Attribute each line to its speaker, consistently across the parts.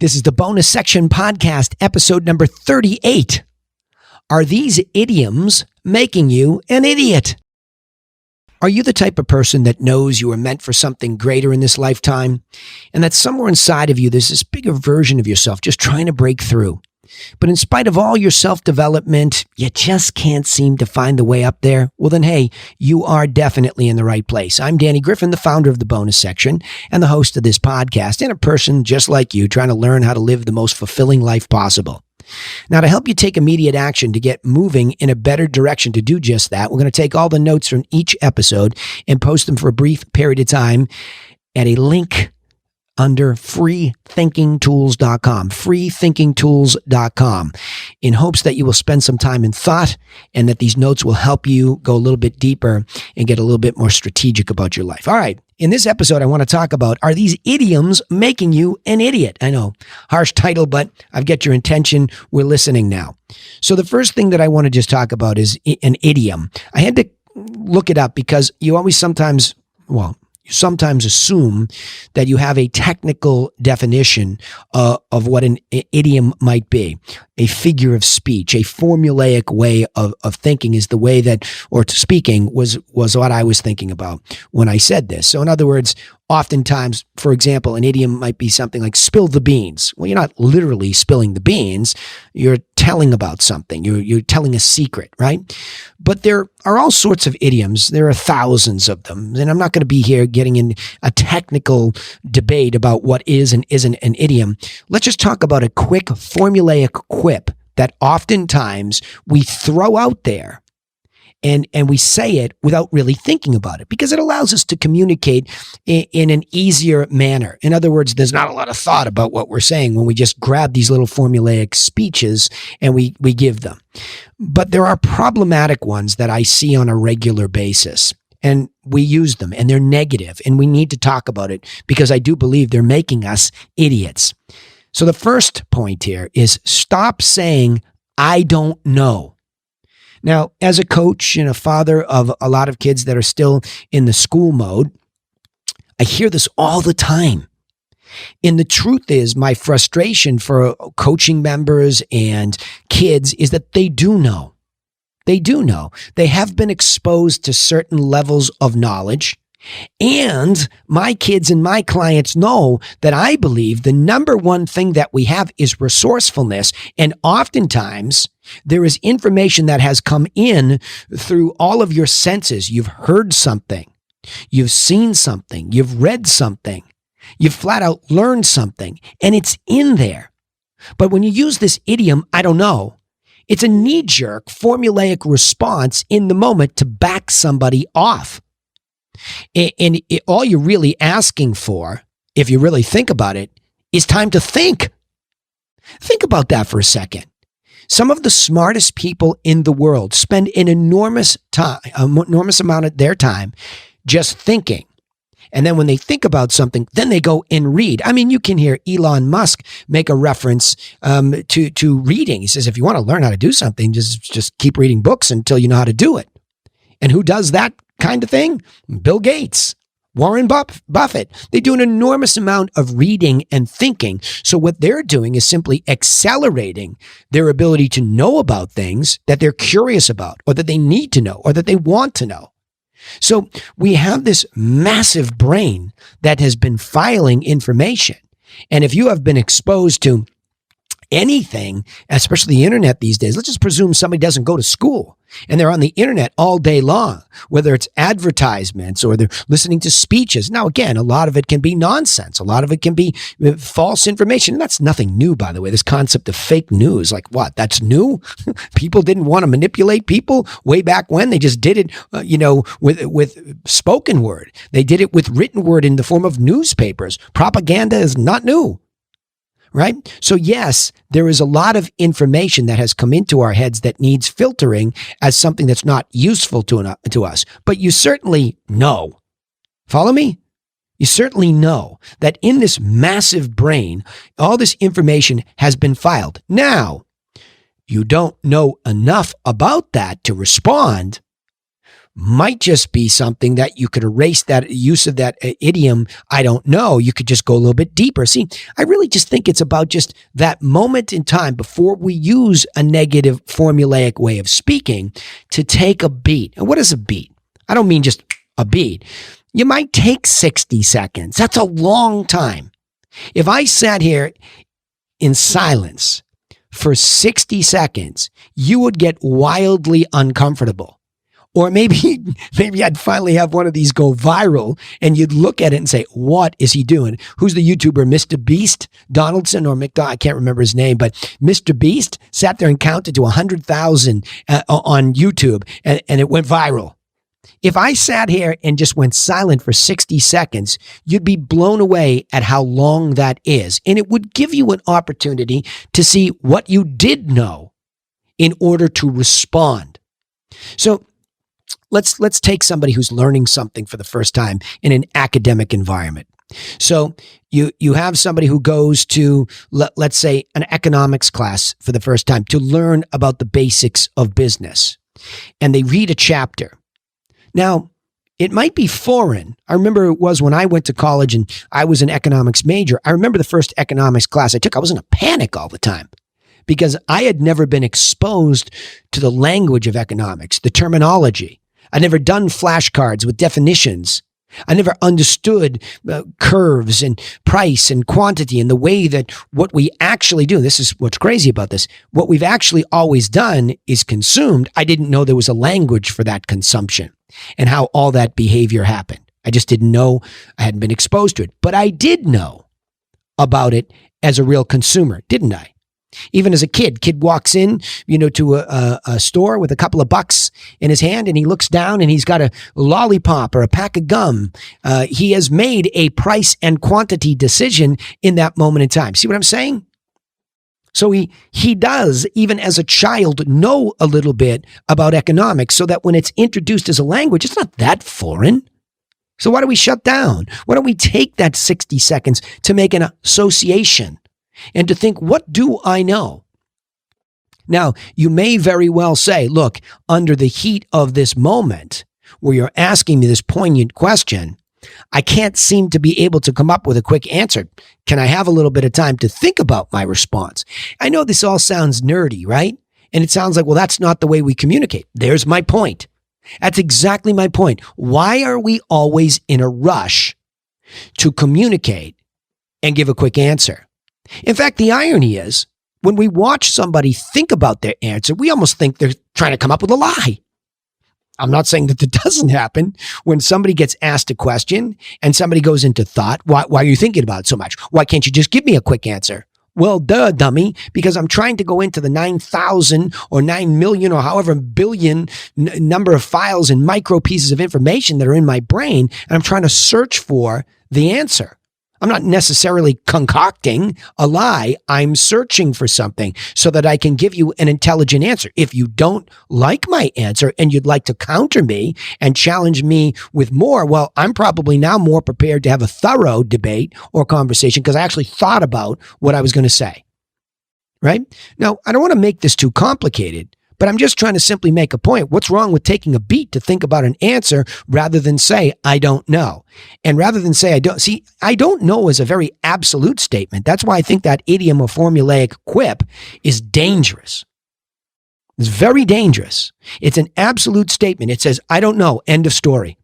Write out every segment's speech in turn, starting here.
Speaker 1: This is the bonus section podcast, episode number 38. Are these idioms making you an idiot? Are you the type of person that knows you are meant for something greater in this lifetime, and that somewhere inside of you there's this bigger version of yourself just trying to break through? But in spite of all your self-development, you just can't seem to find the way up there? Well then, hey, you are definitely in the right place. I'm Danny Griffin, the founder of the bonus section and the host of this podcast, and a person just like you trying to learn how to live the most fulfilling life possible. Now, to help you take immediate action to get moving in a better direction to do just that, we're going to take all the notes from each episode and post them for a brief period of time at a link under freethinkingtools.com, freethinkingtools.com, in hopes that you will spend some time in thought and that these notes will help you go a little bit deeper and get a little bit more strategic about your life. All right. In this episode, I want to talk about, are these idioms making you an idiot? I know, harsh title, but I've got your intention. We're listening now. So the first thing that I want to just talk about is an idiom. I had to look it up because you sometimes assume that you have a technical definition of what an idiom might be. A figure of speech, a formulaic way of thinking is the way that, or speaking was what I was thinking about when I said this. So in other words, oftentimes, for example, an idiom might be something like spill the beans. Well, you're not literally spilling the beans. You're telling about something. You're telling a secret, right? But there are all sorts of idioms. There are thousands of them. And I'm not going to be here getting in a technical debate about what is and isn't an idiom. Let's just talk about a quick formulaic quip that oftentimes we throw out there. And we say it without really thinking about it because it allows us to communicate in an easier manner. In other words, there's not a lot of thought about what we're saying when we just grab these little formulaic speeches and we give them. But there are problematic ones that I see on a regular basis. And we use them and they're negative and we need to talk about it because I do believe they're making us idiots. So the first point here is stop saying, I don't know. Now, as a coach and a father of a lot of kids that are still in the school mode, I hear this all the time. And the truth is, my frustration for coaching members and kids is that they do know. They do know. They have been exposed to certain levels of knowledge. And my kids and my clients know that I believe the number one thing that we have is resourcefulness. And oftentimes there is information that has come in through all of your senses. You've heard something, you've seen something, you've read something, you've flat out learned something, and it's in there. But when you use this idiom, I don't know, it's a knee-jerk formulaic response in the moment to back somebody off. And all you're really asking for, if you really think about it, is time to think. Think about that for a second. Some of the smartest people in the world spend an enormous amount of their time just thinking. And then when they think about something, then they go and read. I mean, you can hear Elon Musk make a reference to reading. He says, if you want to learn how to do something, just keep reading books until you know how to do it. And who does that kind of thing? Bill Gates, Warren Buffett. They do an enormous amount of reading and thinking. So what they're doing is simply accelerating their ability to know about things that they're curious about or that they need to know or that they want to know. So we have this massive brain that has been filing information. And if you have been exposed to anything, especially the internet these days, let's just presume somebody doesn't go to school and they're on the internet all day long, whether it's advertisements or they're listening to speeches. Now, again, a lot of it can be nonsense. A lot of it can be false information. And that's nothing new, by the way, this concept of fake news. Like what? That's new? People didn't want to manipulate people way back when. They just did it, with spoken word. They did it with written word in the form of newspapers. Propaganda is not new. Right? So yes, there is a lot of information that has come into our heads that needs filtering as something that's not useful to us. But you certainly know, follow me? You certainly know that in this massive brain, all this information has been filed. Now, you don't know enough about that to respond, might just be something that you could erase that use of that idiom, I don't know. You could just go a little bit deeper. See, I really just think it's about just that moment in time before we use a negative formulaic way of speaking to take a beat. And what is a beat? I don't mean just a beat. You might take 60 seconds. That's a long time. If I sat here in silence for 60 seconds, you would get wildly uncomfortable. Or maybe I'd finally have one of these go viral and you'd look at it and say, what is he doing? Who's the YouTuber, Mr. Beast, Donaldson or McDonald? I can't remember his name, but Mr. Beast sat there and counted to 100,000 on YouTube and it went viral. If I sat here and just went silent for 60 seconds, you'd be blown away at how long that is. And it would give you an opportunity to see what you did know in order to respond. So let's take somebody who's learning something for the first time in an academic environment. So you have somebody who goes to, let's say, an economics class for the first time to learn about the basics of business. And they read a chapter. Now, it might be foreign. I remember it was when I went to college and I was an economics major. I remember the first economics class I took, I was in a panic all the time because I had never been exposed to the language of economics, the terminology. I'd never done flashcards with definitions. I never understood curves and price and quantity and the way that what we actually do. This is what's crazy about this. What we've actually always done is consumed. I didn't know there was a language for that consumption and how all that behavior happened. I just didn't know. I hadn't been exposed to it, but I did know about it as a real consumer, didn't I? Even as a kid walks in, to a store with a couple of bucks in his hand and he looks down and he's got a lollipop or a pack of gum. He has made a price and quantity decision in that moment in time. See what I'm saying? So he does, even as a child, know a little bit about economics so that when it's introduced as a language, it's not that foreign. So why do we shut down? Why don't we take that 60 seconds to make an association and to think, what do I know? Now, you may very well say, look, under the heat of this moment where you're asking me this poignant question, I can't seem to be able to come up with a quick answer. Can I have a little bit of time to think about my response? I know this all sounds nerdy, right? And it sounds like, well, that's not the way we communicate. There's my point. That's exactly my point. Why are we always in a rush to communicate and give a quick answer? In fact, the irony is when we watch somebody think about their answer, we almost think they're trying to come up with a lie. I'm not saying that doesn't happen. When somebody gets asked a question and somebody goes into thought, why are you thinking about it so much? Why can't you just give me a quick answer? Well, duh, dummy, because I'm trying to go into the 9,000 or 9 million or however billion number of files and micro pieces of information that are in my brain, and I'm trying to search for the answer. I'm not necessarily concocting a lie. I'm searching for something so that I can give you an intelligent answer. If you don't like my answer and you'd like to counter me and challenge me with more, well, I'm probably now more prepared to have a thorough debate or conversation because I actually thought about what I was going to say. Right? Now, I don't want to make this too complicated, but I'm just trying to simply make a point. What's wrong with taking a beat to think about an answer rather than say, I don't know? And rather than say, I don't know is a very absolute statement. That's why I think that idiom or formulaic quip is dangerous. It's very dangerous. It's an absolute statement. It says, I don't know, end of story.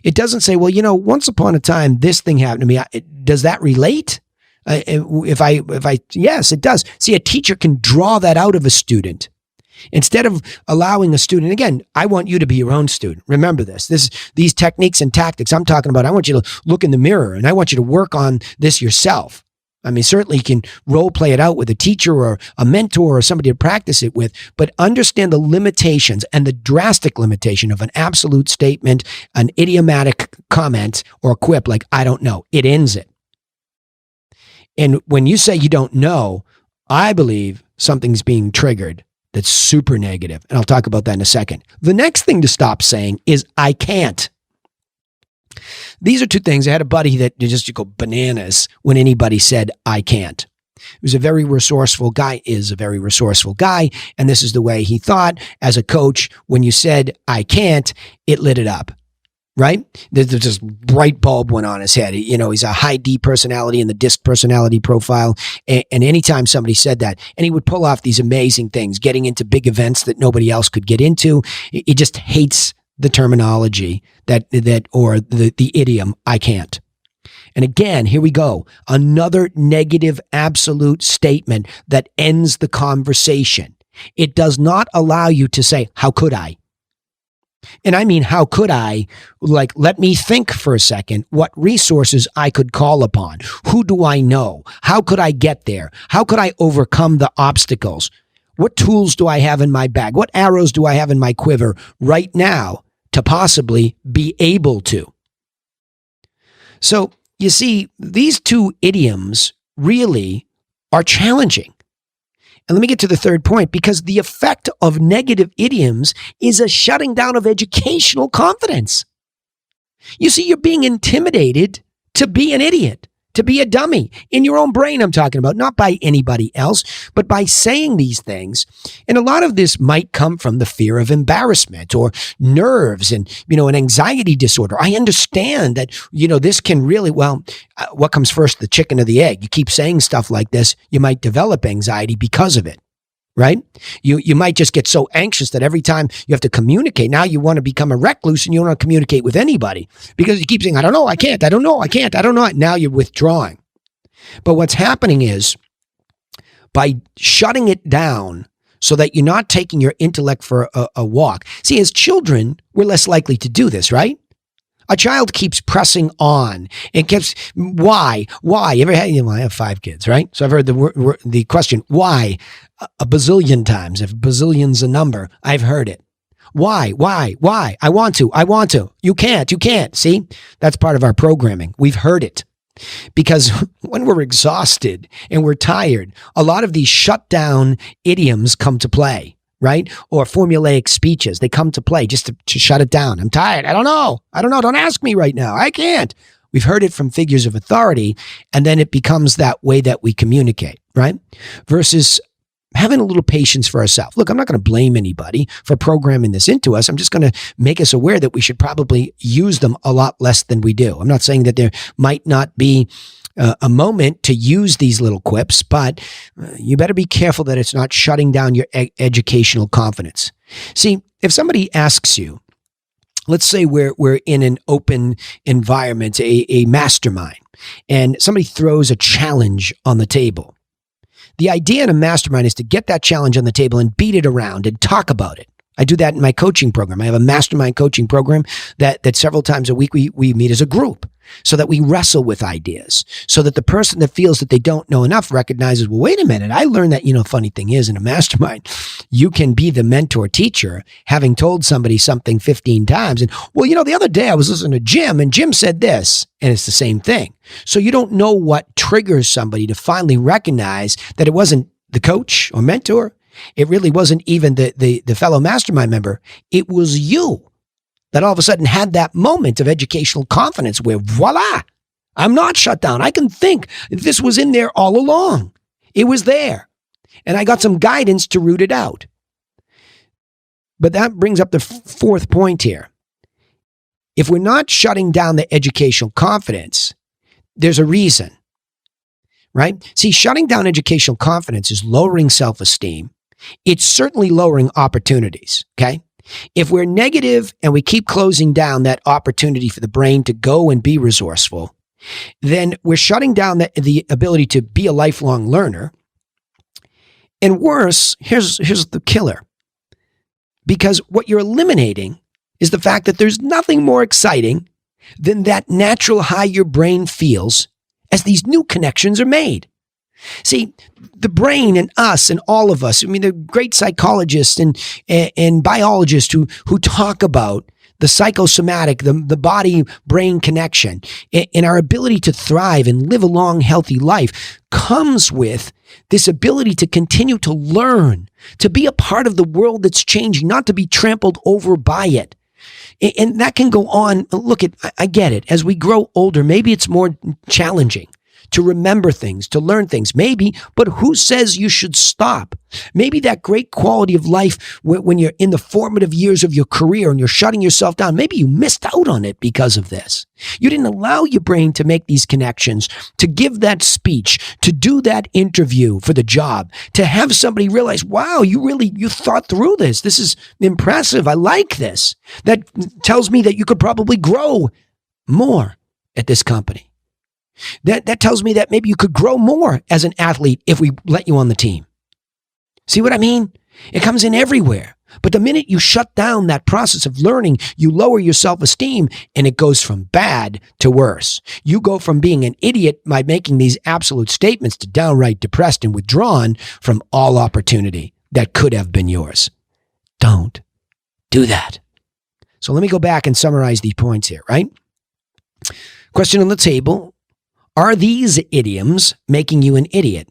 Speaker 1: It doesn't say, well, once upon a time, this thing happened to me. Does that relate? Yes, it does. See, a teacher can draw that out of a student. Instead of allowing a student, again, I want you to be your own student. Remember these techniques and tactics I'm talking about. I want you to look in the mirror and I want you to work on this yourself. I mean, certainly you can role play it out with a teacher or a mentor or somebody to practice it with, but understand the limitations and the drastic limitation of an absolute statement, an idiomatic comment or quip like, I don't know. It ends it. And when you say you don't know, I believe something's being triggered that's super negative. And I'll talk about that in a second. The next thing to stop saying is, I can't. These are two things. I had a buddy that just go bananas when anybody said, I can't. He was a very resourceful guy, is a very resourceful guy. And this is the way he thought. As a coach, when you said, I can't, it lit it up. Right? There's this bright bulb went on his head. You know, he's a high D personality in the DISC personality profile. And anytime somebody said that, and he would pull off these amazing things, getting into big events that nobody else could get into. He just hates the terminology or the idiom, I can't. And again, here we go. Another negative absolute statement that ends the conversation. It does not allow you to say, how could I? And I mean, how could I? Like, let me think for a second what resources I could call upon. Who do I know? How could I get there? How could I overcome the obstacles? What tools do I have in my bag? What arrows do I have in my quiver right now to possibly be able to? So you see, these two idioms really are challenging. And let me get to the third point, because the effect of negative idioms is a shutting down of educational confidence. You see, you're being intimidated to be an idiot, to be a dummy in your own brain. I'm talking about, not by anybody else, but by saying these things. And a lot of this might come from the fear of embarrassment or nerves and, an anxiety disorder. I understand that, this can really, what comes first, the chicken or the egg? You keep saying stuff like this, you might develop anxiety because of it. Right? You might just get so anxious that every time you have to communicate, now you want to become a recluse and you don't want to communicate with anybody because you keep saying, I don't know, I can't, I don't know, I can't, I don't know. Now you're withdrawing. But what's happening is by shutting it down so that you're not taking your intellect for a walk. See, as children, we're less likely to do this, right? A child keeps pressing on and keeps, why? You ever had, I have 5 kids, right? So I've heard the question, why? A bazillion times. If bazillion's a number, I've heard it. Why? I want to. You can't. See, that's part of our programming. We've heard it. Because when we're exhausted and we're tired, a lot of these shut down idioms come to play. Right? Or formulaic speeches. They come to play just to shut it down. I'm tired. I don't know. Don't ask me right now. I can't. We've heard it from figures of authority, and then it becomes that way that we communicate, right? Versus having a little patience for ourselves. Look, I'm not going to blame anybody for programming this into us. I'm just going to make us aware that we should probably use them a lot less than we do. I'm not saying that there might not be a moment to use these little quips, but you better be careful that it's not shutting down your educational confidence. See, if somebody asks you, let's say we're in an open environment, a mastermind, and somebody throws a challenge on the table. The idea in a mastermind is to get that challenge on the table and beat it around and talk about it. I do that in my coaching program. I have a mastermind coaching program that several times a week we meet as a group so that we wrestle with ideas, so that the person that feels that they don't know enough recognizes, well, wait a minute, I learned that, funny thing is in a mastermind, you can be the mentor teacher having told somebody something 15 times. And, the other day I was listening to Jim and Jim said this, and it's the same thing. So you don't know what triggers somebody to finally recognize that it wasn't the coach or mentor. It really wasn't even the fellow mastermind member. It was you that all of a sudden had that moment of educational confidence where, voila, I'm not shut down. I can think. This was in there all along. It was there. And I got some guidance to root it out. But that brings up the fourth point here. If we're not shutting down the educational confidence, there's a reason, right? See, shutting down educational confidence is lowering self-esteem. It's certainly lowering opportunities, okay? If we're negative and we keep closing down that opportunity for the brain to go and be resourceful, then we're shutting down the ability to be a lifelong learner. And worse, here's the killer. Because what you're eliminating is the fact that there's nothing more exciting than that natural high your brain feels as these new connections are made. See, the brain and us and all of us, the great psychologists and biologists who talk about the psychosomatic, the body-brain connection, and our ability to thrive and live a long, healthy life comes with this ability to continue to learn, to be a part of the world that's changing, not to be trampled over by it. And that can go on. Look, I get it. As we grow older, maybe it's more challenging to remember things, to learn things. Maybe, but who says you should stop? Maybe that great quality of life when you're in the formative years of your career and you're shutting yourself down, maybe you missed out on it because of this. You didn't allow your brain to make these connections, to give that speech, to do that interview for the job, to have somebody realize, wow, you thought through this. This is impressive. I like this. That tells me that you could probably grow more at this company. That tells me that maybe you could grow more as an athlete if we let you on the team. See what I mean? It comes in everywhere. But the minute you shut down that process of learning, you lower your self-esteem and it goes from bad to worse. You go from being an idiot by making these absolute statements to downright depressed and withdrawn from all opportunity that could have been yours. Don't do that. So let me go back and summarize these points here, right? Question on the table. Are these idioms making you an idiot?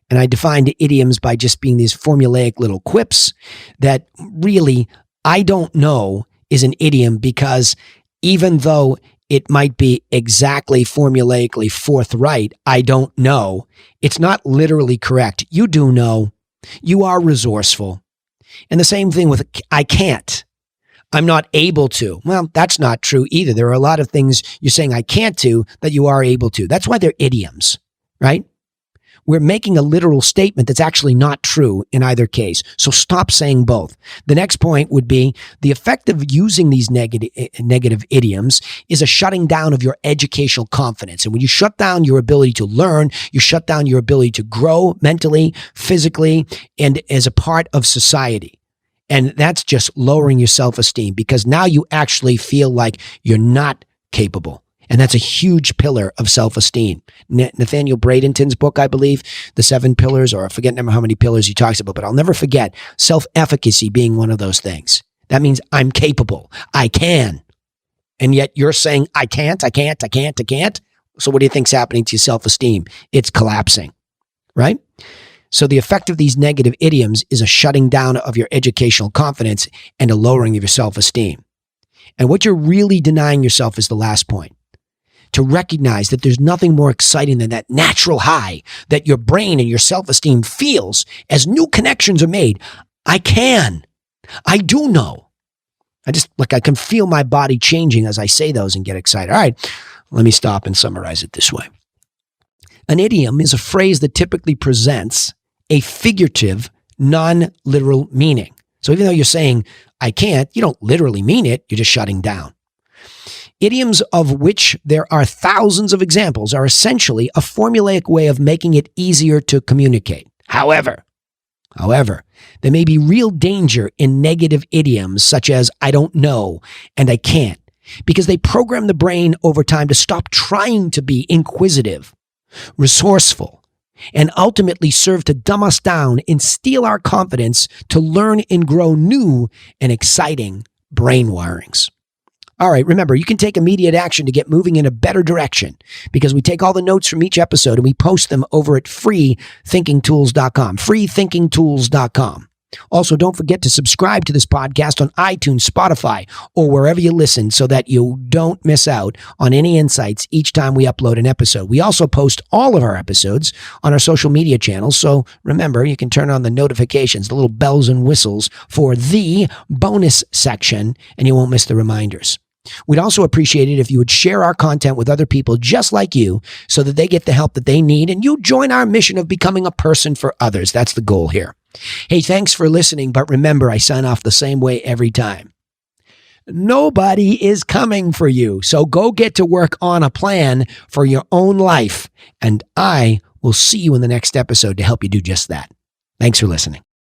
Speaker 1: And I defined idioms by just being these formulaic little quips that really, I don't know, is an idiom, because even though it might be exactly formulaically forthright, I don't know. It's not literally correct. You do know. You are resourceful. And the same thing with I can't. I'm not able to. Well, that's not true either. There are a lot of things you're saying I can't do that you are able to. That's why they're idioms, right? We're making a literal statement that's actually not true in either case. So stop saying both. The next point would be the effect of using these negative idioms is a shutting down of your educational confidence. And when you shut down your ability to learn, you shut down your ability to grow mentally, physically, and as a part of society. And that's just lowering your self-esteem, because now you actually feel like you're not capable. And that's a huge pillar of self-esteem. Nathaniel Bradenton's book, I believe, The 7 Pillars, or I forget how many pillars he talks about, but I'll never forget self-efficacy being one of those things. That means I'm capable. I can. And yet you're saying, I can't. So what do you think's happening to your self-esteem? It's collapsing, right? So the effect of these negative idioms is a shutting down of your educational confidence and a lowering of your self-esteem. And what you're really denying yourself is the last point. To recognize that there's nothing more exciting than that natural high that your brain and your self-esteem feels as new connections are made. I do know. I can feel my body changing as I say those and get excited. All right, let me stop and summarize it this way. An idiom is a phrase that typically presents a figurative, non-literal meaning. So even though you're saying, I can't, you don't literally mean it, you're just shutting down. Idioms, of which there are thousands of examples, are essentially a formulaic way of making it easier to communicate. However, there may be real danger in negative idioms such as I don't know and I can't, because they program the brain over time to stop trying to be inquisitive, resourceful, and ultimately serve to dumb us down and steal our confidence to learn and grow new and exciting brain wirings. All right, remember, you can take immediate action to get moving in a better direction, because we take all the notes from each episode and we post them over at freethinkingtools.com, freethinkingtools.com. Also, don't forget to subscribe to this podcast on iTunes, Spotify, or wherever you listen so that you don't miss out on any insights each time we upload an episode. We also post all of our episodes on our social media channels, so remember, you can turn on the notifications, the little bells and whistles for the bonus section, and you won't miss the reminders. We'd also appreciate it if you would share our content with other people just like you so that they get the help that they need and you join our mission of becoming a person for others. That's the goal here. Hey, thanks for listening, but remember, I sign off the same way every time. Nobody is coming for you, so go get to work on a plan for your own life, and I will see you in the next episode to help you do just that. Thanks for listening.